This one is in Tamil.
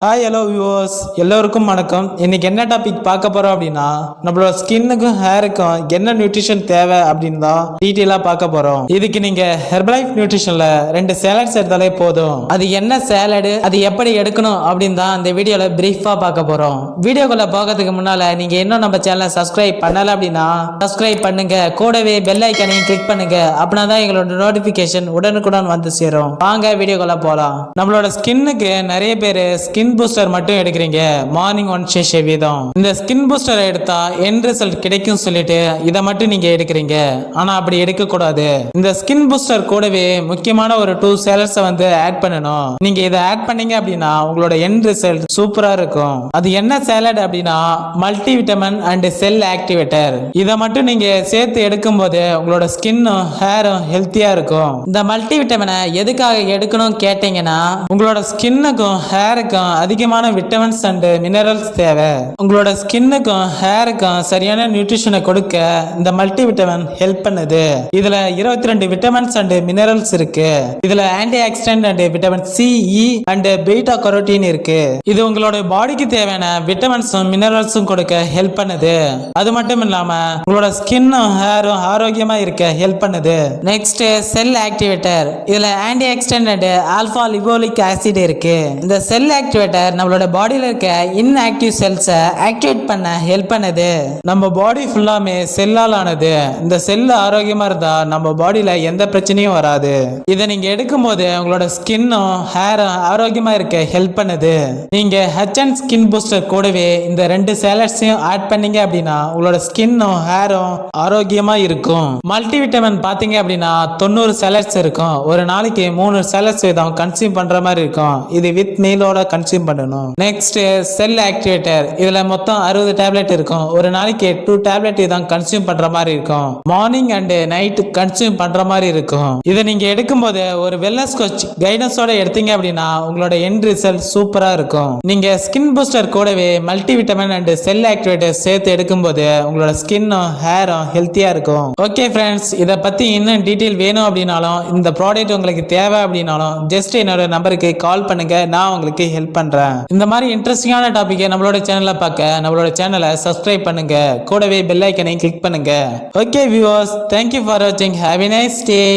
ஹாய் ஹலோ வியூவர்ஸ் எல்லோருக்கும் வணக்கம். இன்னைக்கு என்ன டாபிக் பார்க்க போறோம் அப்படின்னா நம்மளோட ஸ்கின்னுக்கும் ஹேருக்கும் என்ன நியூட்ரிஷன் தேவை அப்படின்னு தான் டீட்டெயிலா பார்க்க போறோம். இதுக்கு நீங்க ஹெர்பலைஃப் நியூட்ரிஷன்ல 2 சேலட்ஸ் எடுத்தாலே போதும். அது என்ன சேலடு, அது எப்படி எடுக்கணும் அப்படின்னு தான் இந்த வீடியோல பிரீஃபா பார்க்க போறோம். வீடியோக்குள்ள போகிறதுக்கு முன்னால நீங்க இன்னும் நம்ம சேனலை சப்ஸ்கிரைப் பண்ணல அப்படின்னா சப்ஸ்கிரைப் பண்ணுங்க, கூடவே பெல் ஐக்கானையும் கிளிக் பண்ணுங்க. அப்படின்னா தான் எங்களோட நோட்டிபிகேஷன் உடனுக்குடன் வந்து சேரும். வாங்க வீடியோக்குள்ள போலாம். நம்மளோட ஸ்கின்னுக்கு நிறைய பேர் ஸ்கின் பூஸ்டர் மட்டும் எடுக்கிறீங்க, மார்னிங் ஒன் சேஷே வீதம். இந்த ஸ்கின் பூஸ்டரை எடுத்தா எண்ட் ரிசல்ட் கிடைக்கும் சொல்லிட்டு இதை மட்டும் நீங்க எடுக்கிறீங்க. ஆனா அப்படி எடுக்க கூடாது. இந்த ஸ்கின் பூஸ்டர் கூடவே முக்கியமான ஒரு 2 சேலட்ஸ் வந்து ஆட் பண்ணணும். நீங்க இதை ஆட் பண்ணீங்க அப்படின்னா உங்களோட எண்ட் ரிசல்ட் சூப்பரா இருக்கும். அது என்ன சேலட் அப்படின்னா multi vitamin and cell activator. இதை மட்டும் நீங்க சேர்த்து எடுக்கும் போது உங்களோட ஸ்கின்னும் ஹேரும் ஹெல்த்தியா இருக்கும். இந்த மல்டி விட்டமினை எதுக்காக எடுக்கணும் கேட்டீங்கன்னா உங்களோட ஸ்கின்னுக்கும் ஹேருக்கும் அதிகமான விட்டமின்ஸ் அண்ட் மினரல்ஸ் தேவை. உங்களோட ஸ்கின்னுக்கும் ஹேருக்கும் சரியான நியூட்ரிஷனை கொடுக்க இந்த மல்டி விட்டமின் ஹெல்ப் பண்ணுது. இதுல 22 விட்டமின்ஸ் அண்ட் மினரல்ஸ் இருக்கு. இதுல antioxidant and vitamin C, E and beta carotene இருக்கு. இது உங்களோட பாடிக்கு தேவையான விட்டமின்ஸும் மினரல்ஸும் கொடுக்க ஹெல்ப் பண்ணுது. அது மட்டும் இல்லாம உங்களோட ஸ்கின்னும் ஹேரும் ஆரோக்கியமா இருக்க ஹெல்ப் பண்ணுது. Next cell activator. இதுல antioxidant and alpha lipoic acid இருக்கு. இந்த செல் ஆக்டிவேட்டர் நம்மளோட பாடியில இருக்க இன்ஆக்டிவ் செல்ஸை ஆக்டிவேட் பண்ண ஹெல்ப் பண்ணுது. நம்ம பாடி ஃபுல்லாமே செல்லால் ஆனது. இந்த செல் ஆரோக்கியமா இருந்தா நம்ம பாடியில எந்த பிரச்சனையும் வராது. இதை நீங்க எடுக்கும் போது உங்களோட ஸ்கின்னும் ஹேரும் ஆரோக்கியமா இருக்க ஹெல்ப் பண்ணுது. நீங்க ஹெச்என் ஸ்கின் பூஸ்டர் கூடவே இந்த 2 சேலட்ஸையும் ஆட் பண்ணீங்க அப்படின்னா உங்களோட ஸ்கின்னும் ஹேரும் ஆரோக்கியமா இருக்கும். மல்டி விட்டமின் பாத்தீங்க அப்படின்னா 90 சேலட்ஸ் இருக்கும். ஒரு நாளைக்கு 3 சேலட்ஸ் தான் கன்சியூம் பண்ற மாதிரி இருக்கும். இது வித் மீலோட கன்சியூம் பண்ணணும். Next cell activator. இதுல மொத்தம் 60 டேப்லெட் இருக்கும். ஒரு நாளைக்கு 2 டேப்லெட் தான் கன்சியூம் பண்ற மாதிரி இருக்கும். மார்னிங் அண்ட் நைட் கன்சியூம் பண்ற மாதிரி இருக்கும். இதை நீங்க எடுக்கும்போது ஒரு வெல்னஸ் கோச் கைடன்ஸோட எடுத்தீங்க அப்படின்னா உங்களோட எண்ட் ரிசல்ட் சூப்பரா இருக்கும். நீங்க ஸ்கின் பூஸ்டர் கூடவே multi vitamin and cell activator சேர்த்து எடுக்கும்போது உங்களோட ஸ்கின்னும் ஹேரும் ஹெல்த்தியா இருக்கும். ஓகே ஃப்ரெண்ட்ஸ், இதை பத்தி இன்னும் டீட்டெயில் வேணும் அப்படின்னாலும் இந்த ப்ராடக்ட் உங்களுக்கு தேவை அப்படின்னாலும் ஜஸ்ட் என்னோட நம்பருக்கு கால் பண்ணுங்க, நான் உங்களுக்கு ஹெல்ப் பண்றேன். இந்த மாதிரி இன்ட்ரெஸ்டிங்கான டாபிக்கை நம்மளோட சேனல்ல பார்க்க நம்மளோட சேனலை சப்ஸ்கிரைப் பண்ணுங்க, கூடவே பெல் ஐக்கனை கிளிக் பண்ணுங்க. Okay viewers, thank you for watching. Have a nice day.